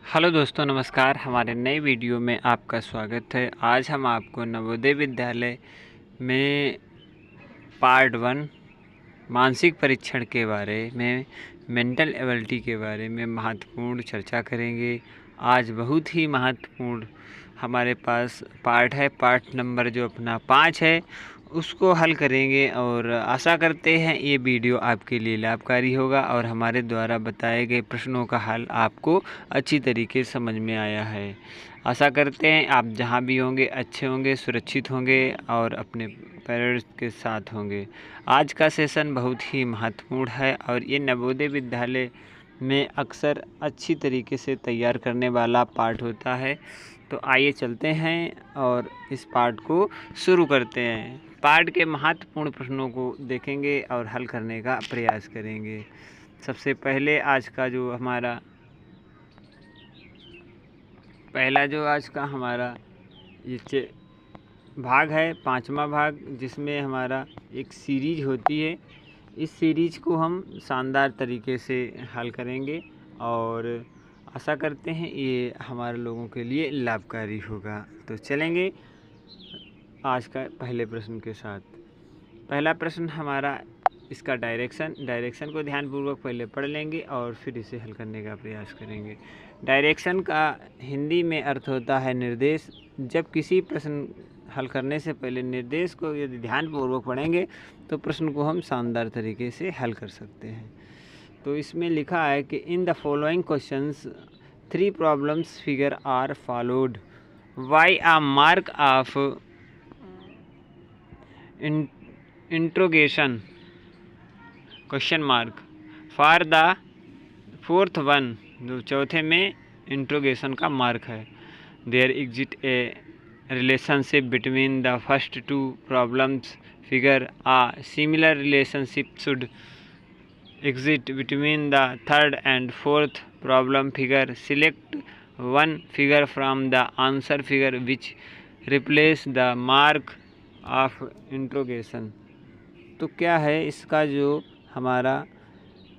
Hello दोस्तों, नमस्कार। हमारे नए वीडियो में आपका स्वागत है। आज हम आपको नवोदय विद्यालय में पार्ट 1 मानसिक परीक्षण के बारे में, मेंटल एबिलिटी के बारे में महत्वपूर्ण चर्चा करेंगे। आज बहुत ही महत्वपूर्ण हमारे पास पार्ट है, पार्ट नंबर जो अपना 5 है उसको हल करेंगे और आशा करते हैं ये वीडियो आपके लिए लाभकारी होगा और हमारे द्वारा बताए गए प्रश्नों का हल आपको अच्छी तरीके से समझ में आया है। आशा करते हैं आप जहां भी होंगे अच्छे होंगे, सुरक्षित होंगे और अपने पेरेंट्स के साथ होंगे। आज का सेशन बहुत ही महत्वपूर्ण है और ये नवोदय विद्यालय में अक्सर अच्छी तरीके से तैयार करने वाला पार्ट होता है। तो आइए चलते हैं और इस पार्ट को शुरू करते हैं। पार्ट के महत्वपूर्ण प्रश्नों को देखेंगे और हल करने का प्रयास करेंगे। सबसे पहले आज का जो हमारा ये भाग है, 5वां भाग, जिसमें हमारा एक सीरीज होती है। इस सीरीज को हम शानदार तरीके से हल करेंगे और आशा करते हैं ये हमारे लोगों के लिए लाभकारी होगा। तो चलेंगे आज का पहले प्रश्न के साथ। पहला प्रश्न हमारा इसका डायरेक्शन को ध्यानपूर्वक पहले पढ़ लेंगे और फिर इसे हल करने का प्रयास करेंगे। डायरेक्शन का हिंदी में अर्थ होता है निर्देश। जब किसी प्रश्न हल करने से पहले निर्देश को यदि ध्यानपूर्वक पढ़ेंगे तो प्रश्न को हम शानदार तरीके से हल कर सकते हैं। तो इसमें लिखा है कि in the following questions 3 problems figure are followed by a mark of interrogation question mark for the 4th one, जो चौथे में इंट्रोगेशन का मार्क है। There exit a relationship between the first 2 problems figure are similar relationship should exit between the 3rd and 4th problem figure. Select one figure from the answer figure which replace the mark of interrogation. तो क्या है इसका जो हमारा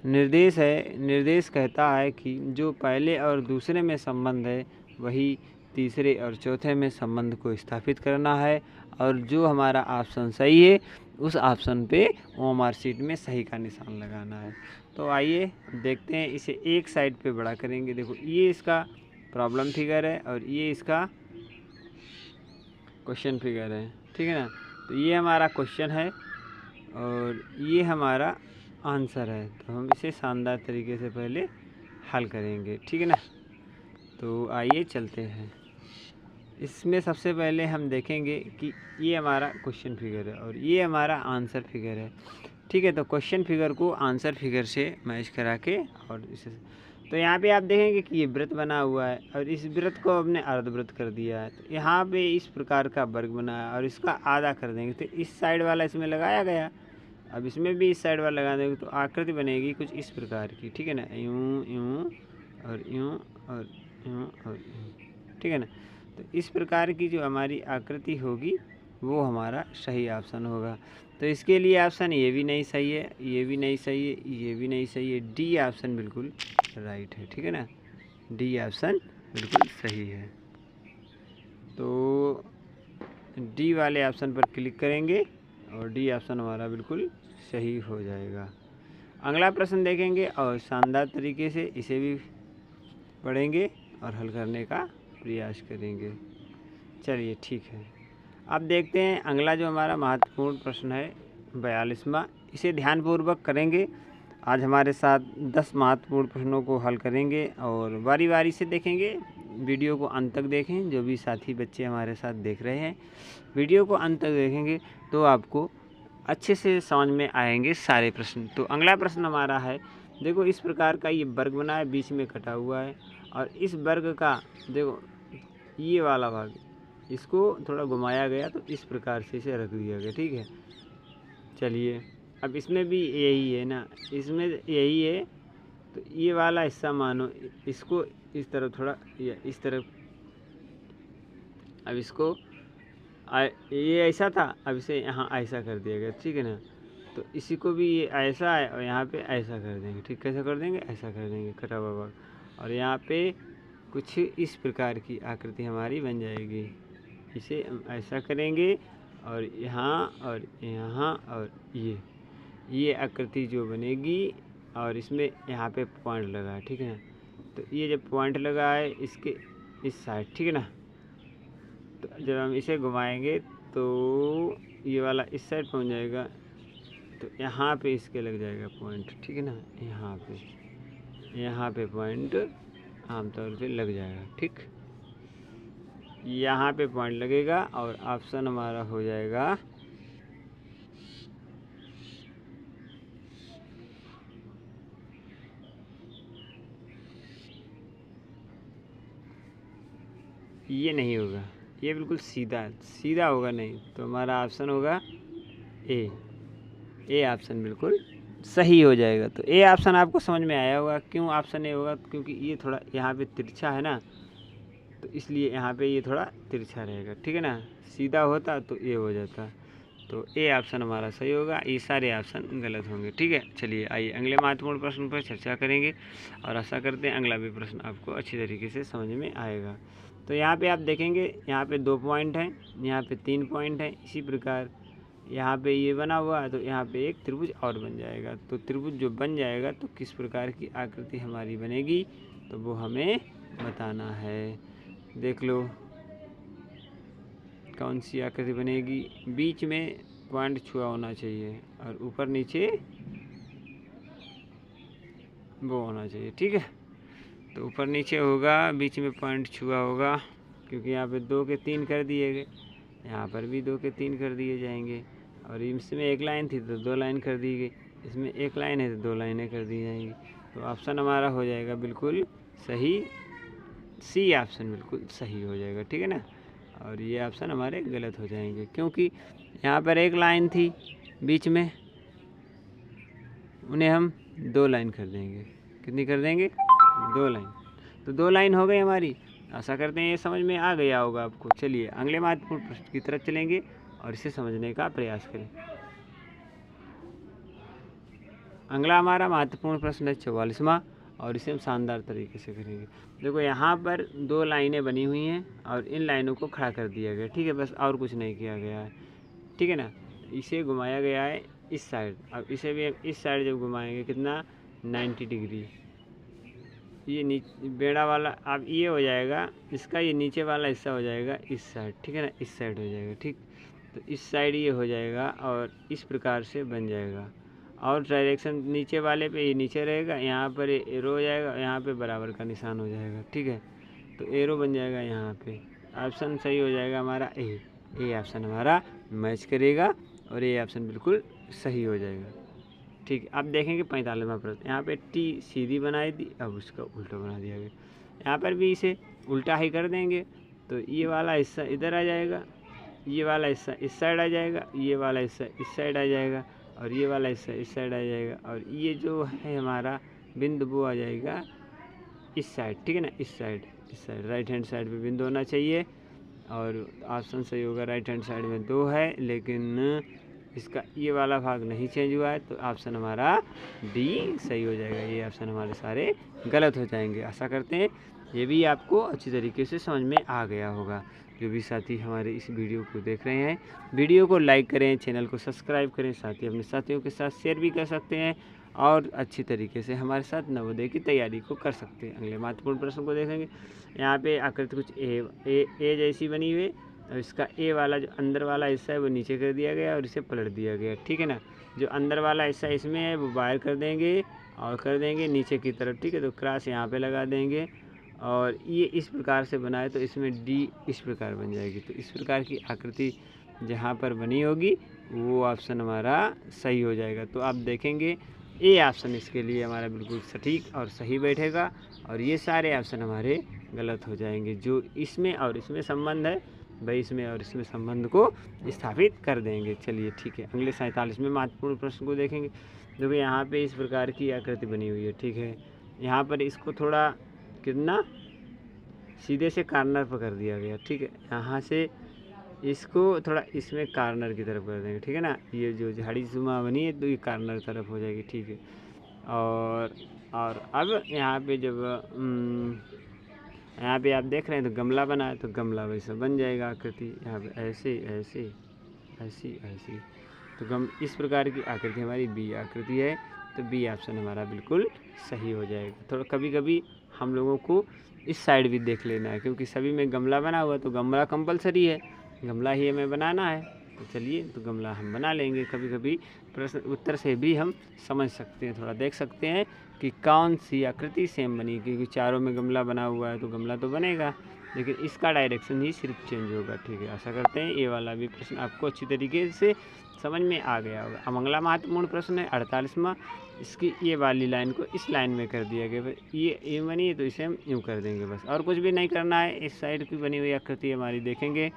निर्देश है, निर्देश कहता है कि जो पहले और दूसरे में संबंध है वही तीसरे और चौथे में संबंध को स्थापित करना है और जो हमारा ऑप्शन सही है उस ऑप्शन पे ओएमआर शीट में सही का निशान लगाना है। तो आइए देखते हैं, इसे एक साइड पे बड़ा करेंगे। देखो ये इसका प्रॉब्लम फिगर है और ये इसका क्वेश्चन फिगर है, ठीक है ना। तो ये हमारा क्वेश्चन है और ये हमारा आंसर है। तो हम इसे शानदार तरीके से पहले हल करेंगे, ठीक है ना। तो आइए चलते हैं। इसमें सबसे पहले हम देखेंगे कि ये हमारा क्वेश्चन फिगर है और ये हमारा आंसर फिगर है, ठीक है। तो क्वेश्चन फिगर को आंसर फिगर से मैच करा के और इसे, तो यहाँ पे आप देखेंगे कि ये वृत्त बना हुआ है और इस वृत्त को हमने अर्धवृत्त कर दिया है। तो यहाँ पे इस प्रकार का वर्ग बना है और इसका आधा कर देंगे तो इस साइड वाला इसमें लगाया गया। अब इसमें भी इस साइड वाला लगा देंगे तो आकृति बनेगी कुछ इस प्रकार की, ठीक है ना। यूँ यूँ और यूँ और यूँ और यूँ, ठीक है ना। तो इस प्रकार की जो हमारी आकृति होगी वो हमारा सही ऑप्शन होगा। तो इसके लिए ऑप्शन ये भी नहीं सही है, ये भी नहीं सही है, ये भी नहीं सही है। डी ऑप्शन बिल्कुल राइट है, ठीक है ना। डी ऑप्शन बिल्कुल सही है। तो डी वाले ऑप्शन पर क्लिक करेंगे और डी ऑप्शन हमारा बिल्कुल सही हो जाएगा। अगला प्रश्न देखेंगे और शानदार तरीके से इसे भी पढ़ेंगे और हल करने का प्रयास करेंगे। चलिए ठीक है, अब देखते हैं अगला जो हमारा महत्वपूर्ण प्रश्न है 42वां। इसे ध्यानपूर्वक करेंगे। आज हमारे साथ 10 महत्वपूर्ण प्रश्नों को हल करेंगे और बारी बारी से देखेंगे। वीडियो को अंत तक देखें, जो भी साथी बच्चे हमारे साथ देख रहे हैं वीडियो को अंत तक देखेंगे तो आपको अच्छे से समझ में आएंगे सारे प्रश्न। तो अगला प्रश्न हमारा है, देखो इस प्रकार का ये वर्ग बना है, बीच में कटा हुआ है और इस वर्ग का देखो ये वाला भाग, इसको थोड़ा घुमाया गया तो इस प्रकार से इसे रख दिया गया, ठीक है। चलिए अब इसमें भी यही है ना, इसमें यही है। तो ये वाला हिस्सा मानो इसको इस तरफ थोड़ा या इस तरफ, अब इसको ये ऐसा था, अब इसे यहाँ ऐसा कर दिया गया, ठीक है ना। तो इसी को भी ये ऐसा है और यहाँ पे ऐसा कर देंगे, ठीक। कैसे कर देंगे, ऐसा कर देंगे कटा हुआ भाग। और यहाँ पे कुछ इस प्रकार की आकृति हमारी बन जाएगी। इसे हम ऐसा करेंगे और यहाँ और ये आकृति जो बनेगी और इसमें यहाँ पे पॉइंट लगा है, ठीक है ना। तो ये जब पॉइंट लगा है इसके इस साइड, ठीक है ना, तो जब हम इसे घुमाएंगे तो ये वाला इस साइड पहुँच जाएगा, तो यहाँ पे इसके लग जाएगा पॉइंट, ठीक है ना। यहाँ पे पॉइंट आमतौर पे लग जाएगा, ठीक। यहाँ पे पॉइंट लगेगा और ऑप्शन हमारा हो जाएगा ये नहीं होगा, ये बिल्कुल सीधा होगा नहीं, तो हमारा ऑप्शन होगा ए ऑप्शन बिल्कुल सही हो जाएगा। तो ए ऑप्शन आपको समझ में आया होगा। क्यों ऑप्शन ए होगा? क्योंकि ये थोड़ा यहाँ पे तिरछा है ना, तो इसलिए यहाँ पे ये थोड़ा तिरछा रहेगा, ठीक है ना। सीधा होता तो ए हो जाता। तो ए ऑप्शन हमारा सही होगा, ये सारे ऑप्शन गलत होंगे, ठीक है। चलिए आइए अगले महत्वपूर्ण प्रश्न पर चर्चा करेंगे और आशा करते हैं अगला भी प्रश्न आपको अच्छी तरीके से समझ में आएगा। तो यहाँ पे आप देखेंगे, यहाँ पे 2 पॉइंट हैं, यहाँ पे 3 पॉइंट हैं। इसी प्रकार यहाँ पे ये बना हुआ है, तो यहाँ पे एक त्रिभुज और बन जाएगा। तो त्रिभुज जो बन जाएगा तो किस प्रकार की आकृति हमारी बनेगी, तो वो हमें बताना है। देख लो कौन सी आकृति बनेगी। बीच में पॉइंट छुआ होना चाहिए और ऊपर नीचे वो होना चाहिए, ठीक है। तो ऊपर नीचे होगा, बीच में पॉइंट छुआ होगा, क्योंकि यहाँ पे 2 के 3 कर दिए गए, यहाँ पर भी 2 के 3 कर दिए जाएंगे। और इसमें 1 लाइन थी तो 2 लाइन कर दी गई, इसमें 1 लाइन है तो 2 लाइनें कर दी जाएंगी। तो ऑप्शन हमारा हो जाएगा बिल्कुल सही, सी ऑप्शन बिल्कुल सही हो जाएगा, ठीक है ना। और ये ऑप्शन हमारे गलत हो जाएंगे, क्योंकि यहाँ पर 1 लाइन थी बीच में, उन्हें हम 2 लाइन कर देंगे। कितनी कर देंगे? 2 लाइन। तो 2 लाइन हो गई हमारी। आशा करते हैं ये समझ में आ गया होगा आपको। चलिए अगले महत्वपूर्ण प्रश्न की तरफ चलेंगे और इसे समझने का प्रयास करें। अगला हमारा महत्वपूर्ण प्रश्न है 44वां, और इसे हम शानदार तरीके से करेंगे। देखो यहाँ पर 2 लाइनें बनी हुई हैं और इन लाइनों को खड़ा कर दिया गया, ठीक है, बस और कुछ नहीं किया गया है, ठीक है ना। इसे घुमाया गया है इस साइड। अब इसे भी इस साइड जब घुमाएंगे कितना, 90 डिग्री। ये बेड़ा वाला अब ये हो जाएगा, इसका ये नीचे वाला हिस्सा हो जाएगा इस साइड, ठीक है ना, इस साइड हो जाएगा, ठीक। तो इस साइड ये हो जाएगा और इस प्रकार से बन जाएगा। और डायरेक्शन नीचे वाले पे ये नीचे रहेगा, यहाँ पर एरो हो जाएगा, यहाँ पे बराबर का निशान हो जाएगा, ठीक है। तो एरो बन जाएगा यहाँ पे। ऑप्शन सही हो जाएगा हमारा ए ऑप्शन हमारा मैच करेगा और ए ऑप्शन बिल्कुल सही हो जाएगा, ठीक है। अब देखेंगे 45वां प्रश्न। यहाँ पे टी सीधी बनाई थी, अब उसका उल्टा बना दिया गया। यहाँ पर भी इसे उल्टा ही कर देंगे, तो ये वाला हिस्सा इधर आ जाएगा, ये वाला हिस्सा इस साइड आ जाएगा, ये वाला हिस्सा इस साइड आ जाएगा और ये वाला हिस्सा इस साइड आ जाएगा। और ये जो है हमारा बिंदु वो आ जाएगा इस साइड, ठीक है ना, इस साइड राइट हैंड साइड पे बिंदु होना चाहिए। और ऑप्शन सही होगा, राइट हैंड साइड में 2 है, लेकिन इसका ये वाला भाग नहीं चेंज हुआ है, तो ऑप्शन हमारा डी सही हो जाएगा। ये ऑप्शन हमारे सारे गलत हो जाएंगे। आशा करते हैं ये भी आपको अच्छी तरीके से समझ में आ गया होगा। जो भी साथी हमारे इस वीडियो को देख रहे हैं, वीडियो को लाइक करें, चैनल को सब्सक्राइब करें, साथ ही अपने साथियों के साथ शेयर भी कर सकते हैं और अच्छी तरीके से हमारे साथ नवोदय की तैयारी को कर सकते हैं। अगले महत्वपूर्ण प्रश्न को देखेंगे। यहाँ पे आकृति कुछ ए जैसी बनी हुई, और इसका ए वाला जो अंदर वाला हिस्सा है वो नीचे कर दिया गया और इसे पलट दिया गया, ठीक है ना। जो अंदर वाला हिस्सा इसमें है वो बाहर कर देंगे और कर देंगे नीचे की तरफ, ठीक है। तो क्रॉस यहाँ पे लगा देंगे और ये इस प्रकार से बना है, तो इसमें डी इस प्रकार बन जाएगी। तो इस प्रकार की आकृति जहाँ पर बनी होगी वो ऑप्शन हमारा सही हो जाएगा। तो आप देखेंगे ए ऑप्शन इसके लिए हमारा बिल्कुल सटीक और सही बैठेगा और ये सारे ऑप्शन हमारे गलत हो जाएंगे। जो इसमें और इसमें संबंध है भाई, इसमें और इसमें संबंध को स्थापित कर देंगे। चलिए ठीक है, अगले 47वें महत्वपूर्ण प्रश्न को देखेंगे। देखो यहाँ पे इस प्रकार की आकृति बनी हुई है, ठीक है। यहाँ पर इसको थोड़ा कितना सीधे से कार्नर पर कर दिया गया, ठीक है। यहाँ से इसको थोड़ा इसमें कार्नर की तरफ कर देंगे, ठीक है ना। ये जो झाड़ी जुमा बनी है तो ये कार्नर तरफ हो जाएगी, ठीक है। और अब यहाँ पे जब यहाँ पे आप देख रहे हैं तो गमला बना है, तो गमला वैसा बन जाएगा आकृति। यहाँ पे ऐसे ऐसे ऐसी ऐसी, तो इस प्रकार की आकृति हमारी बी आकृति है। तो बी ऑप्शन हमारा बिल्कुल सही हो जाएगा। थोड़ा कभी कभी हम लोगों को इस साइड भी देख लेना है, क्योंकि सभी में गमला बना हुआ, तो गमला कंपलसरी है, गमला ही हमें बनाना है। तो चलिए, तो गमला हम बना लेंगे। कभी कभी प्रश्न उत्तर से भी हम समझ सकते हैं, थोड़ा देख सकते हैं कि कौन सी आकृति सेम बनी, क्योंकि चारों में गमला बना हुआ है तो गमला तो बनेगा, लेकिन इसका डायरेक्शन ही सिर्फ चेंज होगा। ठीक है, आशा करते हैं ये वाला भी प्रश्न आपको अच्छी तरीके से समझ में आ गया होगा। अब अगला महत्वपूर्ण प्रश्न है 48वां। इसकी ये वाली लाइन को इस लाइन में कर दिया गया, ये बनी है तो इसे हम यूँ कर देंगे बस, और कुछ भी नहीं करना है। इस साइड की बनी हुई आकृति हमारी देखेंगे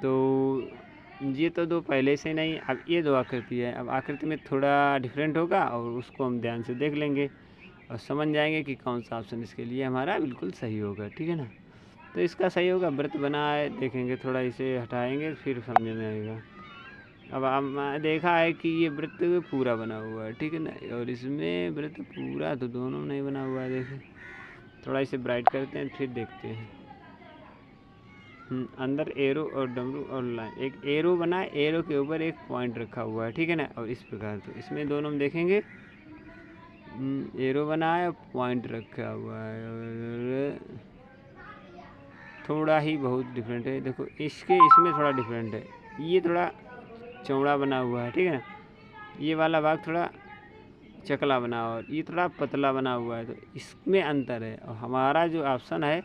तो ये तो दो पहले से नहीं, अब ये दो आकृति है। अब आकृति में थोड़ा डिफरेंट होगा और उसको हम ध्यान से देख लेंगे और समझ जाएंगे कि कौन सा ऑप्शन इसके लिए हमारा बिल्कुल सही होगा। ठीक है ना, तो इसका सही होगा व्रत बना है, देखेंगे थोड़ा इसे हटाएंगे फिर समझ में आएगा। अब हम देखा है कि ये वृत्त पूरा बना हुआ है, ठीक है ना, और इसमें वृत्त पूरा तो दोनों नहीं बना हुआ है। देखें, थोड़ा इसे ब्राइट करते हैं फिर देखते हैं। अंदर एरो और डमरू और लाइन, एक एरो बना है, एरो के ऊपर एक पॉइंट रखा हुआ है, ठीक है ना, और इस प्रकार तो इसमें दोनों हम देखेंगे एरो बना है, पॉइंट रखा हुआ है, और थोड़ा ही बहुत डिफरेंट है। देखो इसमें थोड़ा डिफरेंट है, ये थोड़ा चौड़ा बना हुआ है, ठीक है ना, ये वाला भाग थोड़ा चकला बना हुआ और ये थोड़ा पतला बना हुआ है, तो इसमें अंतर है। और हमारा जो ऑप्शन है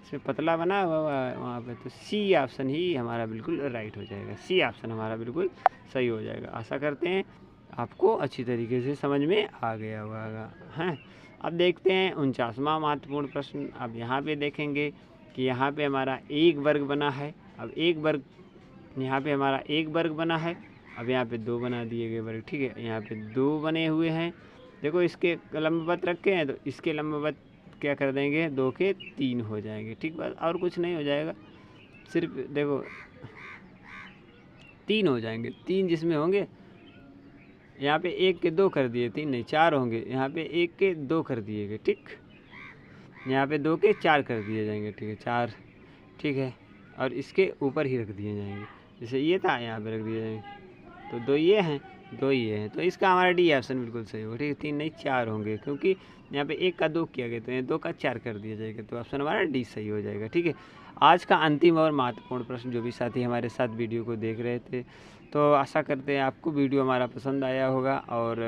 इसमें पतला बना हुआ है वहाँ पे, तो सी ऑप्शन ही हमारा बिल्कुल राइट हो जाएगा। सी ऑप्शन हमारा बिल्कुल सही हो जाएगा। आशा करते हैं आपको अच्छी तरीके से समझ में आ गया होगा। हैं, अब देखते हैं 49वां महत्वपूर्ण प्रश्न। अब यहाँ पे देखेंगे कि यहाँ पे हमारा एक वर्ग बना है। अब एक वर्ग, यहाँ पे हमारा एक वर्ग बना है, अब यहाँ पे दो बना दिए गए वर्ग, ठीक है, यहाँ पे दो बने हुए हैं। देखो इसके लंबवत रखे हैं तो इसके लंबवत क्या कर देंगे, 2 के 3 हो जाएंगे, ठीक बात, और कुछ नहीं हो जाएगा, सिर्फ देखो 3 हो जाएंगे। 3 जिसमें होंगे, यहाँ पे 1 के 2 कर दिए, 3 नहीं 4 होंगे, यहाँ पे 1 के 2 कर दिए गए, ठीक, यहाँ पे 2 के 4 कर दिए जाएंगे, ठीक है 4, ठीक है, और इसके ऊपर ही रख दिए जाएंगे, जैसे ये था यहाँ पे रख दिए जाएंगे, तो 2 ये हैं 2 ये हैं, तो इसका हमारा डी ऑप्शन बिल्कुल सही होगा, ठीक है। 3 नहीं 4 होंगे, क्योंकि यहाँ पे 1 का 2 किया गया, तो यहाँ 2 का 4 कर दिया जाएगा, तो ऑप्शन हमारा डी सही हो जाएगा, ठीक है। आज का अंतिम और महत्वपूर्ण प्रश्न, जो भी साथी हमारे साथ वीडियो को देख रहे थे, तो आशा करते हैं आपको वीडियो हमारा पसंद आया होगा, और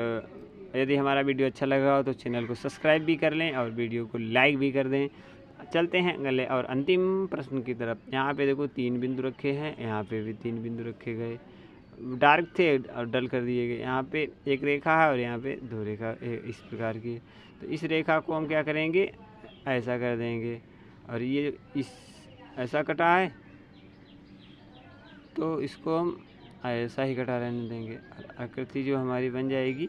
यदि हमारा वीडियो अच्छा लगा हो तो चैनल को सब्सक्राइब भी कर लें और वीडियो को लाइक भी कर दें। चलते हैं अगले और अंतिम प्रश्न की तरफ। यहाँ पे देखो 3 बिंदु रखे हैं, यहाँ पे भी 3 बिंदु रखे गए, डार्क थे और डल कर दिए गए। यहाँ पे एक रेखा है और यहाँ पे 2 रेखा इस प्रकार की, तो इस रेखा को हम क्या करेंगे, ऐसा कर देंगे, और ये इस ऐसा कटा है तो इसको हम ऐसा ही कटा रहने देंगे, और आकृति जो हमारी बन जाएगी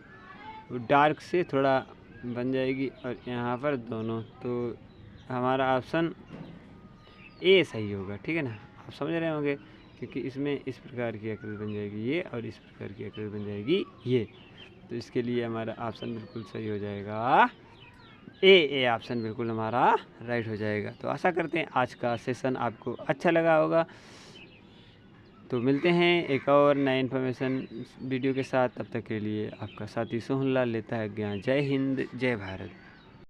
वो डार्क से थोड़ा बन जाएगी, और यहाँ पर दोनों, तो हमारा ऑप्शन ए सही होगा, ठीक है ना, आप समझ रहे होंगे, क्योंकि इसमें इस प्रकार की आकृति बन जाएगी ये, और इस प्रकार की आकृति बन जाएगी ये, तो इसके लिए हमारा ऑप्शन बिल्कुल सही हो जाएगा, ए ऑप्शन बिल्कुल हमारा राइट हो जाएगा। तो आशा करते हैं आज का सेशन आपको अच्छा लगा होगा। तो मिलते हैं एक और नए इन्फॉर्मेशन वीडियो के साथ, तब तक के लिए आपका साथी सोहनलाल लेता है ज्ञान। जय हिंद, जय भारत।